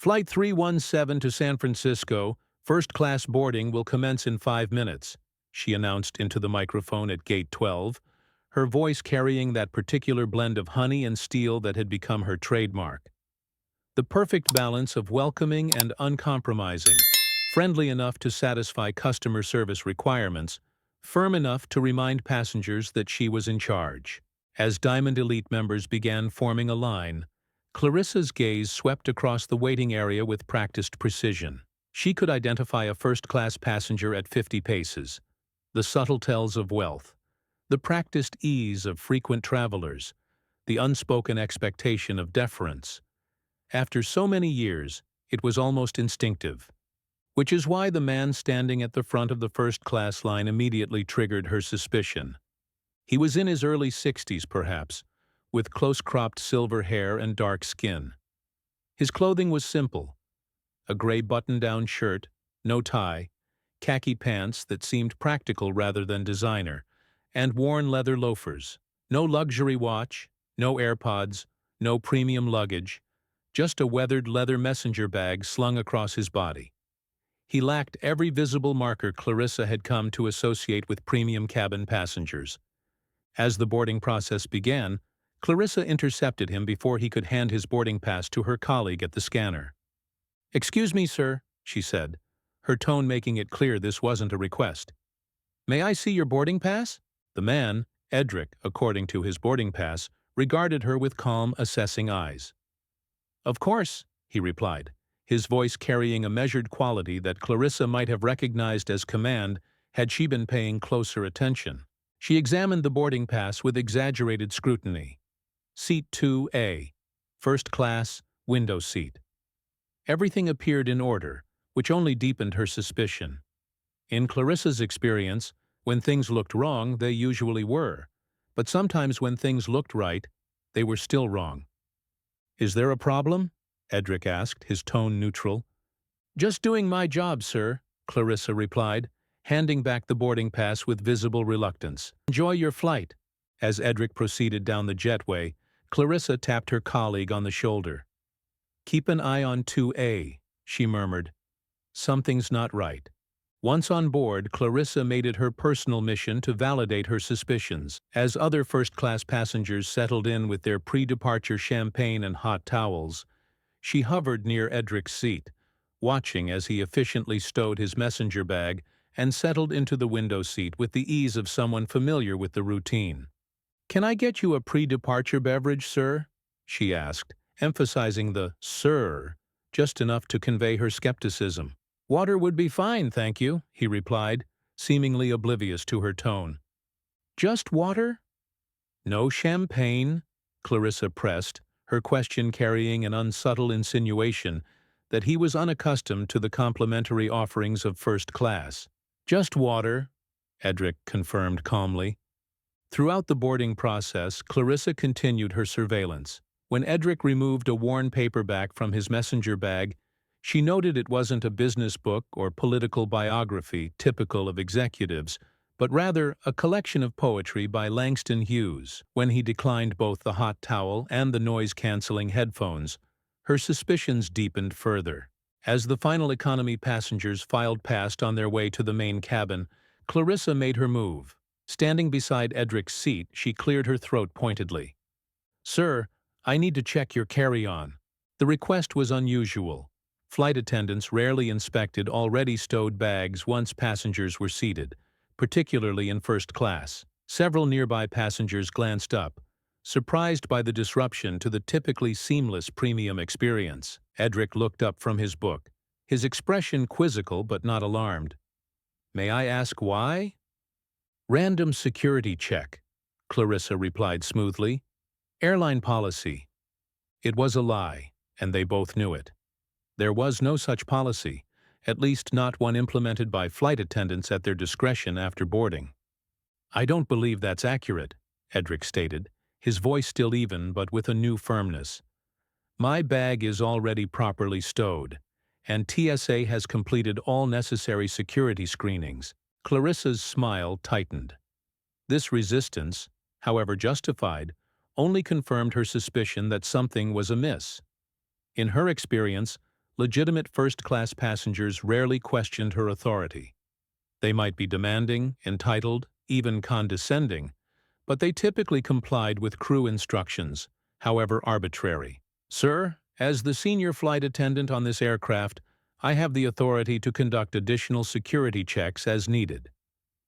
Flight 317 to San Francisco, first-class boarding will commence in 5 minutes, she announced into the microphone at Gate 12, her voice carrying that particular blend of honey and steel that had become her trademark. The perfect balance of welcoming and uncompromising, friendly enough to satisfy customer service requirements, firm enough to remind passengers that she was in charge. As Diamond Elite members began forming a line, Clarissa's gaze swept across the waiting area with practiced precision. She could identify a first-class passenger at 50 paces, the subtle tells of wealth, the practiced ease of frequent travelers, the unspoken expectation of deference. After so many years, it was almost instinctive, which is why the man standing at the front of the first-class line immediately triggered her suspicion. He was in his early 60s, perhaps, with close-cropped silver hair and dark skin. His clothing was simple: a gray button-down shirt, no tie, khaki pants that seemed practical rather than designer, and worn leather loafers. No luxury watch, no AirPods, no premium luggage, just a weathered leather messenger bag slung across his body. He lacked every visible marker Clarissa had come to associate with premium cabin passengers. As the boarding process began, Clarissa intercepted him before he could hand his boarding pass to her colleague at the scanner. "Excuse me, sir," she said, her tone making it clear this wasn't a request. "May I see your boarding pass?" The man, Edric, according to his boarding pass, regarded her with calm, assessing eyes. "Of course," he replied, his voice carrying a measured quality that Clarissa might have recognized as command had she been paying closer attention. She examined the boarding pass with exaggerated scrutiny. Seat 2A, first class, window seat. Everything appeared in order, which only deepened her suspicion. In Clarissa's experience, when things looked wrong, they usually were, but sometimes when things looked right, they were still wrong. "Is there a problem?" Edric asked, his tone neutral. "Just doing my job, sir," Clarissa replied, handing back the boarding pass with visible reluctance. "Enjoy your flight." As Edric proceeded down the jetway, Clarissa tapped her colleague on the shoulder. "Keep an eye on 2A, she murmured. "Something's not right." Once on board, Clarissa made it her personal mission to validate her suspicions. As other first-class passengers settled in with their pre-departure champagne and hot towels, she hovered near Edric's seat, watching as he efficiently stowed his messenger bag and settled into the window seat with the ease of someone familiar with the routine. "Can I get you a pre-departure beverage, sir?" she asked, emphasizing the "sir" just enough to convey her skepticism. "Water would be fine, thank you," he replied, seemingly oblivious to her tone. "Just water?" "No champagne?" Clarissa pressed, her question carrying an unsubtle insinuation that he was unaccustomed to the complimentary offerings of first class. "Just water," Edric confirmed calmly. Throughout the boarding process, Clarissa continued her surveillance. When Edric removed a worn paperback from his messenger bag, she noted it wasn't a business book or political biography typical of executives, but rather a collection of poetry by Langston Hughes. When he declined both the hot towel and the noise-canceling headphones, her suspicions deepened further. As the final economy passengers filed past on their way to the main cabin, Clarissa made her move. Standing beside Edric's seat, she cleared her throat pointedly. "Sir, I need to check your carry-on." The request was unusual. Flight attendants rarely inspected already stowed bags once passengers were seated, particularly in first class. Several nearby passengers glanced up, surprised by the disruption to the typically seamless premium experience. Edric looked up from his book, his expression quizzical but not alarmed. "May I ask why?" "Random security check," Clarissa replied smoothly. "Airline policy." It was a lie, and they both knew it. There was no such policy, at least not one implemented by flight attendants at their discretion after boarding. "I don't believe that's accurate," Edric stated, his voice still even but with a new firmness. "My bag is already properly stowed, and TSA has completed all necessary security screenings." Clarissa's smile tightened. This resistance, however justified, only confirmed her suspicion that something was amiss. In her experience, legitimate first-class passengers rarely questioned her authority. They might be demanding, entitled, even condescending, but they typically complied with crew instructions, however arbitrary. "Sir, as the senior flight attendant on this aircraft, I have the authority to conduct additional security checks as needed.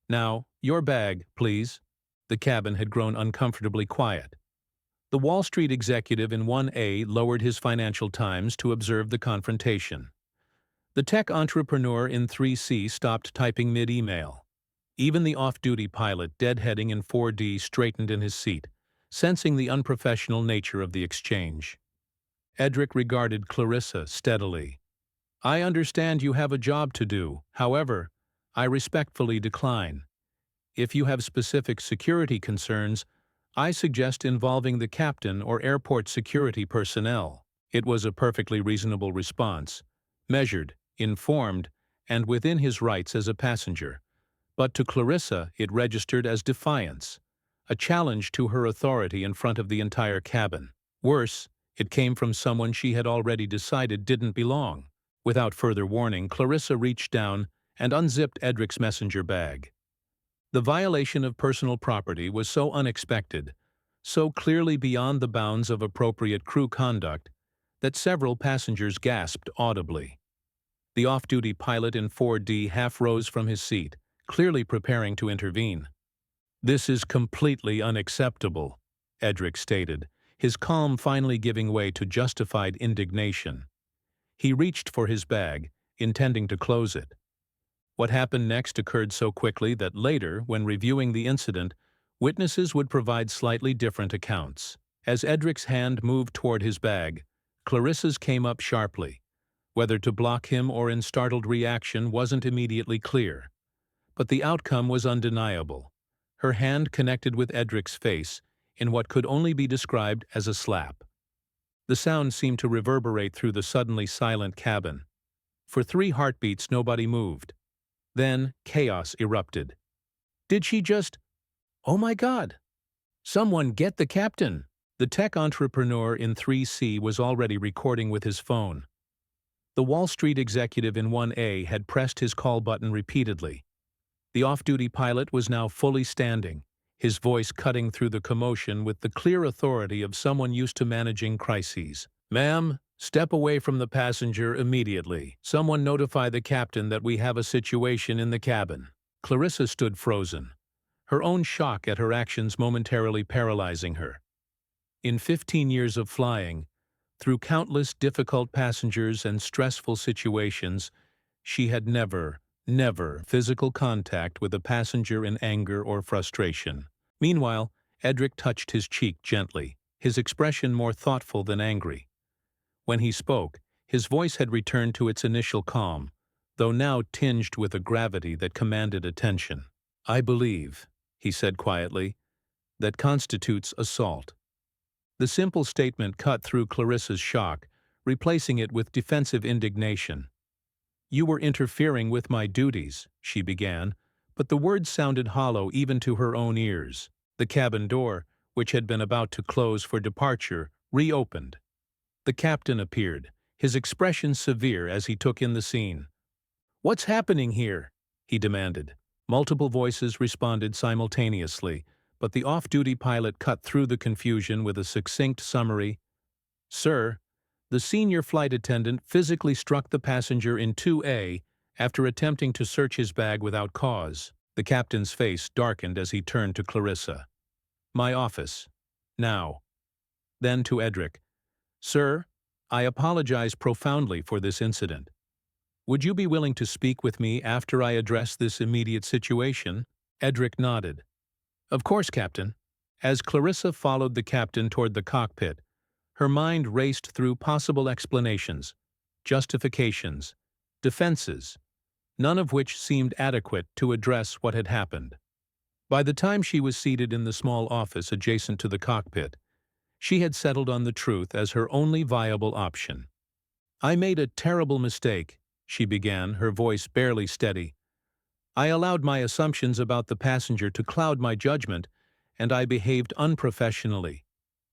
Now, your bag, please." The cabin had grown uncomfortably quiet. The Wall Street executive in 1A lowered his Financial Times to observe the confrontation. The tech entrepreneur in 3C stopped typing mid-email. Even the off-duty pilot deadheading in 4D straightened in his seat, sensing the unprofessional nature of the exchange. Edric regarded Clarissa steadily. "I understand you have a job to do. However, I respectfully decline. If you have specific security concerns, I suggest involving the captain or airport security personnel." It was a perfectly reasonable response, measured, informed, and within his rights as a passenger. But to Clarissa it registered as defiance, a challenge to her authority in front of the entire cabin. Worse, it came from someone she had already decided didn't belong. Without further warning, Clarissa reached down and unzipped Edric's messenger bag. The violation of personal property was so unexpected, so clearly beyond the bounds of appropriate crew conduct, that several passengers gasped audibly. The off-duty pilot in 4D half rose from his seat, clearly preparing to intervene. "This is completely unacceptable," Edric stated, his calm finally giving way to justified indignation. He reached for his bag, intending to close it. What happened next occurred so quickly that later, when reviewing the incident, witnesses would provide slightly different accounts. As Edric's hand moved toward his bag, Clarissa's came up sharply. Whether to block him or in startled reaction wasn't immediately clear. But the outcome was undeniable. Her hand connected with Edric's face in what could only be described as a slap. The sound seemed to reverberate through the suddenly silent cabin. For 3 heartbeats nobody moved. Then chaos erupted. "Did she just... Oh my God! Someone get the captain!" The tech entrepreneur in 3C was already recording with his phone. The Wall Street executive in 1A had pressed his call button repeatedly. The off-duty pilot was now fully standing, his voice cutting through the commotion with the clear authority of someone used to managing crises. "Ma'am, step away from the passenger immediately. Someone notify the captain that we have a situation in the cabin." Clarissa stood frozen, her own shock at her actions momentarily paralyzing her. In 15 years of flying, through countless difficult passengers and stressful situations, she had never physical contact with a passenger in anger or frustration. Meanwhile, Edric touched his cheek gently, his expression more thoughtful than angry. When he spoke, his voice had returned to its initial calm, though now tinged with a gravity that commanded attention. "I believe," he said quietly, "that constitutes assault." The simple statement cut through Clarissa's shock, replacing it with defensive indignation. "You were interfering with my duties," she began, but the words sounded hollow even to her own ears. The cabin door, which had been about to close for departure, reopened. The captain appeared, his expression severe as he took in the scene. "What's happening here?" he demanded. Multiple voices responded simultaneously, but the off-duty pilot cut through the confusion with a succinct summary. "Sir, the senior flight attendant physically struck the passenger in 2A after attempting to search his bag without cause." The captain's face darkened as he turned to Clarissa. "My office. Now." Then to Edric. "Sir, I apologize profoundly for this incident. Would you be willing to speak with me after I address this immediate situation?" Edric nodded. "Of course, Captain." As Clarissa followed the captain toward the cockpit, her mind raced through possible explanations, justifications, defenses, none of which seemed adequate to address what had happened. By the time she was seated in the small office adjacent to the cockpit, she had settled on the truth as her only viable option. "I made a terrible mistake," she began, her voice barely steady. "I allowed my assumptions about the passenger to cloud my judgment, and I behaved unprofessionally.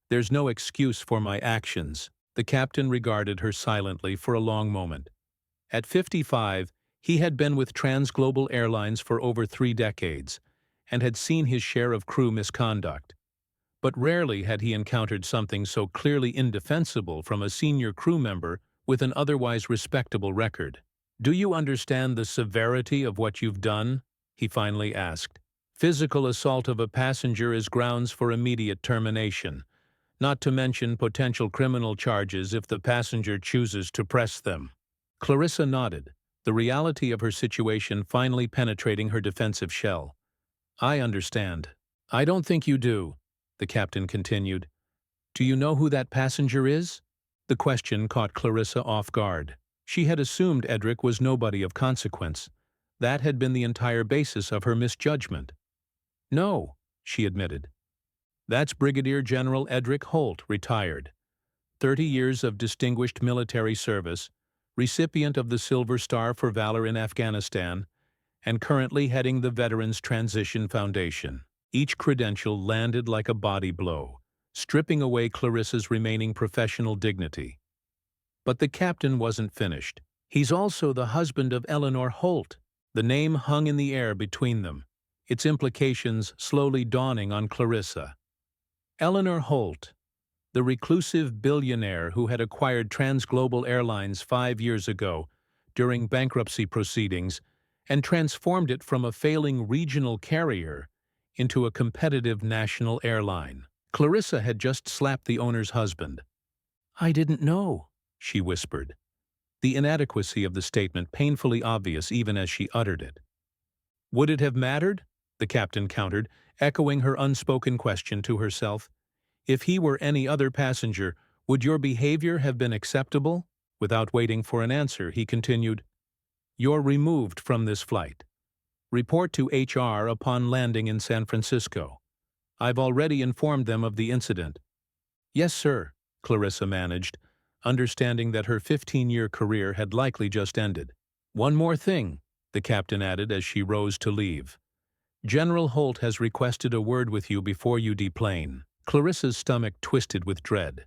There's no excuse for my actions." The captain regarded her silently for a long moment. At 55, he had been with Transglobal Airlines for over 3 decades and had seen his share of crew misconduct. But rarely had he encountered something so clearly indefensible from a senior crew member with an otherwise respectable record. "Do you understand the severity of what you've done?" he finally asked. "Physical assault of a passenger is grounds for immediate termination, not to mention potential criminal charges if the passenger chooses to press them." Clarissa nodded, the reality of her situation finally penetrating her defensive shell. "I understand." "I don't think you do," the captain continued. "Do you know who that passenger is?" The question caught Clarissa off guard. She had assumed Edric was nobody of consequence. That had been the entire basis of her misjudgment. "No," she admitted. "That's Brigadier General Edric Holt, retired. 30 years of distinguished military service, recipient of the Silver Star for Valor in Afghanistan, and currently heading the Veterans Transition Foundation." Each credential landed like a body blow, stripping away Clarissa's remaining professional dignity. But the captain wasn't finished. "He's also the husband of Eleanor Holt." The name hung in the air between them, its implications slowly dawning on Clarissa. Eleanor Holt, the reclusive billionaire who had acquired Transglobal Airlines 5 years ago during bankruptcy proceedings and transformed it from a failing regional carrier into a competitive national airline. Clarissa had just slapped the owner's husband. "I didn't know," she whispered, the inadequacy of the statement painfully obvious even as she uttered it. "Would it have mattered?" the captain countered, echoing her unspoken question to herself. "If he were any other passenger, would your behavior have been acceptable?" Without waiting for an answer, he continued, "You're removed from this flight. Report to HR upon landing in San Francisco. I've already informed them of the incident." "Yes, sir," Clarissa managed, understanding that her 15-year career had likely just ended. "One more thing," the captain added as she rose to leave. "General Holt has requested a word with you before you deplane." Clarissa's stomach twisted with dread.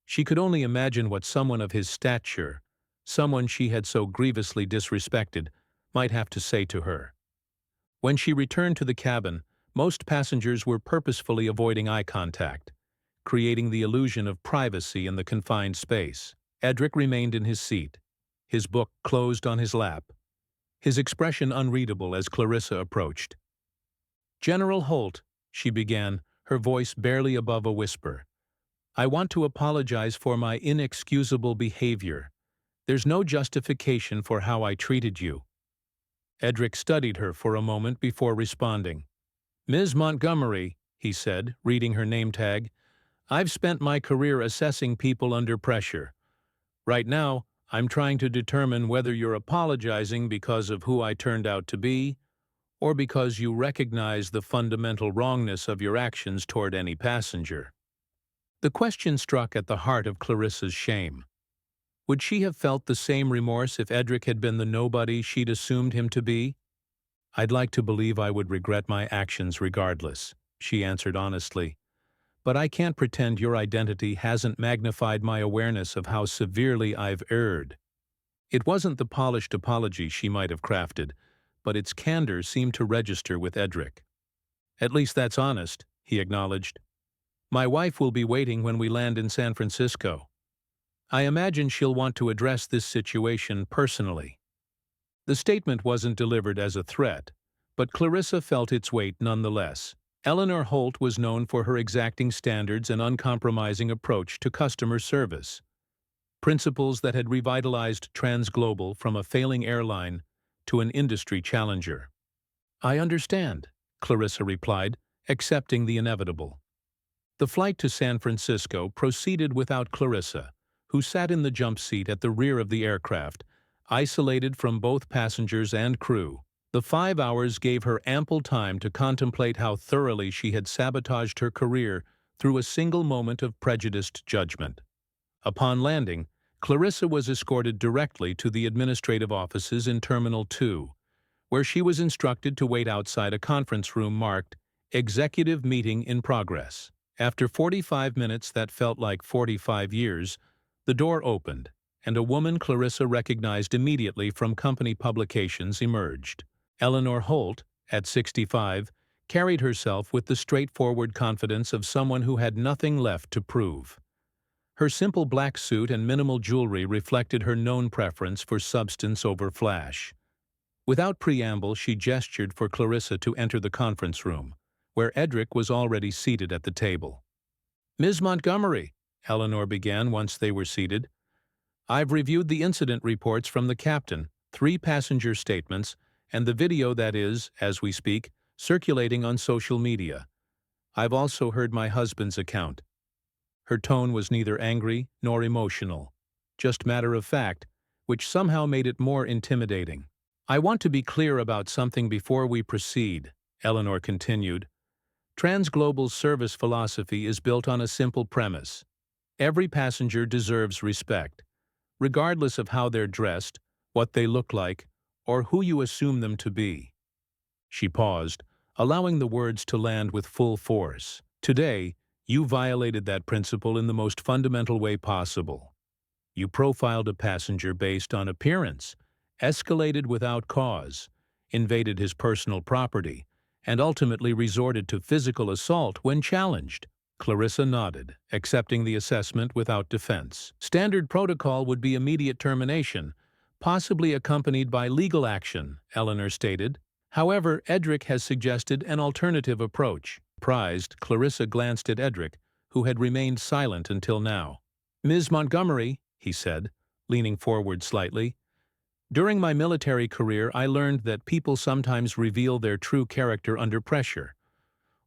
She could only imagine what someone of his stature, someone she had so grievously disrespected, might have to say to her. When she returned to the cabin, most passengers were purposefully avoiding eye contact, creating the illusion of privacy in the confined space. Edric remained in his seat, his book closed on his lap, his expression unreadable as Clarissa approached. "General Holt," she began, her voice barely above a whisper, "I want to apologize for my inexcusable behavior. There's no justification for how I treated you." Edric studied her for a moment before responding. "Ms. Montgomery," he said, reading her name tag, "I've spent my career assessing people under pressure. Right now, I'm trying to determine whether you're apologizing because of who I turned out to be, or because you recognize the fundamental wrongness of your actions toward any passenger." The question struck at the heart of Clarissa's shame. Would she have felt the same remorse if Edric had been the nobody she'd assumed him to be? "I'd like to believe I would regret my actions regardless," she answered honestly. "But I can't pretend your identity hasn't magnified my awareness of how severely I've erred." It wasn't the polished apology she might have crafted, but its candor seemed to register with Edric. "At least that's honest," he acknowledged. "My wife will be waiting when we land in San Francisco. I imagine she'll want to address this situation personally." The statement wasn't delivered as a threat, but Clarissa felt its weight nonetheless. Eleanor Holt was known for her exacting standards and uncompromising approach to customer service, principles that had revitalized Transglobal from a failing airline to an industry challenger. "I understand," Clarissa replied, accepting the inevitable. The flight to San Francisco proceeded without Clarissa, who sat in the jump seat at the rear of the aircraft, isolated from both passengers and crew. The 5 hours gave her ample time to contemplate how thoroughly she had sabotaged her career through a single moment of prejudiced judgment. Upon landing, Clarissa was escorted directly to the administrative offices in Terminal 2, where she was instructed to wait outside a conference room marked "Executive Meeting in Progress." After 45 minutes that felt like 45 years, The door opened, and a woman Clarissa recognized immediately from company publications emerged. Eleanor Holt, at 65, carried herself with the straightforward confidence of someone who had nothing left to prove. Her simple black suit and minimal jewelry reflected her known preference for substance over flash. Without preamble, she gestured for Clarissa to enter the conference room, where Edric was already seated at the table. "Ms. Montgomery," Eleanor began once they were seated, "I've reviewed the incident reports from the captain, 3 passenger statements, and the video that is, as we speak, circulating on social media. I've also heard my husband's account." Her tone was neither angry nor emotional, just matter-of-fact, which somehow made it more intimidating. "I want to be clear about something before we proceed," Eleanor continued. "Transglobal's service philosophy is built on a simple premise. Every passenger deserves respect, regardless of how they're dressed, what they look like, or who you assume them to be." She paused, allowing the words to land with full force. "Today, you violated that principle in the most fundamental way possible. You profiled a passenger based on appearance, escalated without cause, invaded his personal property, and ultimately resorted to physical assault when challenged." Clarissa nodded, accepting the assessment without defense. "Standard protocol would be immediate termination, possibly accompanied by legal action," Eleanor stated. "However, Edric has suggested an alternative approach." Surprised, Clarissa glanced at Edric, who had remained silent until now. "Ms. Montgomery," he said, leaning forward slightly, "during my military career I learned that people sometimes reveal their true character under pressure.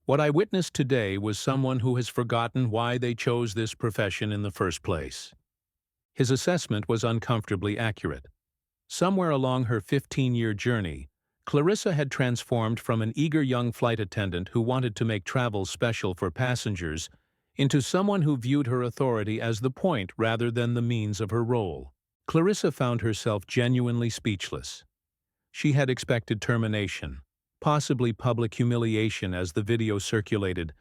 What I witnessed today was someone who has forgotten why they chose this profession in the first place." His assessment was uncomfortably accurate. Somewhere along her 15-year journey, Clarissa had transformed from an eager young flight attendant who wanted to make travel special for passengers into someone who viewed her authority as the point rather than the means of her role. Clarissa found herself genuinely speechless. She had expected termination, possibly public humiliation as the video circulated,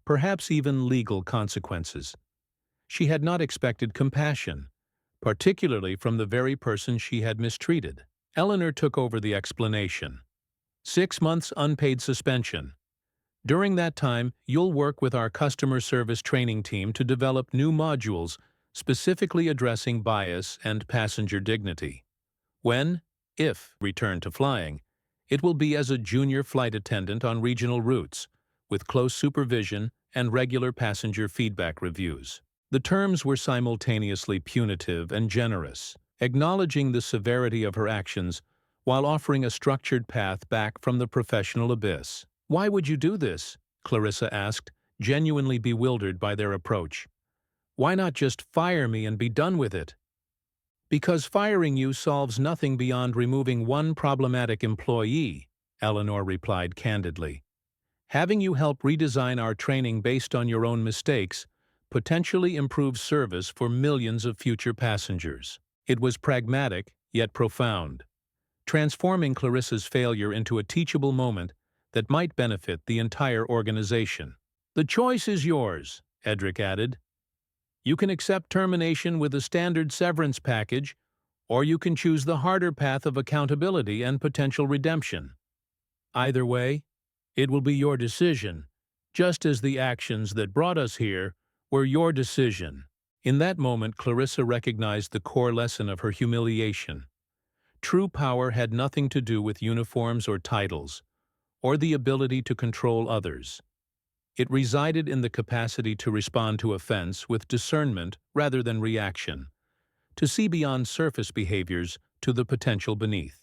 perhaps even legal consequences. She had not expected compassion, particularly from the very person she had mistreated. Eleanor took over the explanation. 6 months unpaid suspension. During that time, you'll work with our customer service training team to develop new modules specifically addressing bias and passenger dignity. If return to flying, it will be as a junior flight attendant on regional routes, with close supervision and regular passenger feedback reviews. The terms were simultaneously punitive and generous, acknowledging the severity of her actions while offering a structured path back from the professional abyss. "Why would you do this?" Clarissa asked, genuinely bewildered by their approach. "Why not just fire me and be done with it?" "Because firing you solves nothing beyond removing one problematic employee," Eleanor replied candidly. "Having you help redesign our training based on your own mistakes potentially improves service for millions of future passengers." It was pragmatic, yet profound, transforming Clarissa's failure into a teachable moment that might benefit the entire organization. "The choice is yours," Edric added. "You can accept termination with a standard severance package, or you can choose the harder path of accountability and potential redemption. Either way, it will be your decision, just as the actions that brought us here were your decision." In that moment, Clarissa recognized the core lesson of her humiliation. True power had nothing to do with uniforms or titles, or the ability to control others. It resided in the capacity to respond to offense with discernment rather than reaction, to see beyond surface behaviors to the potential beneath.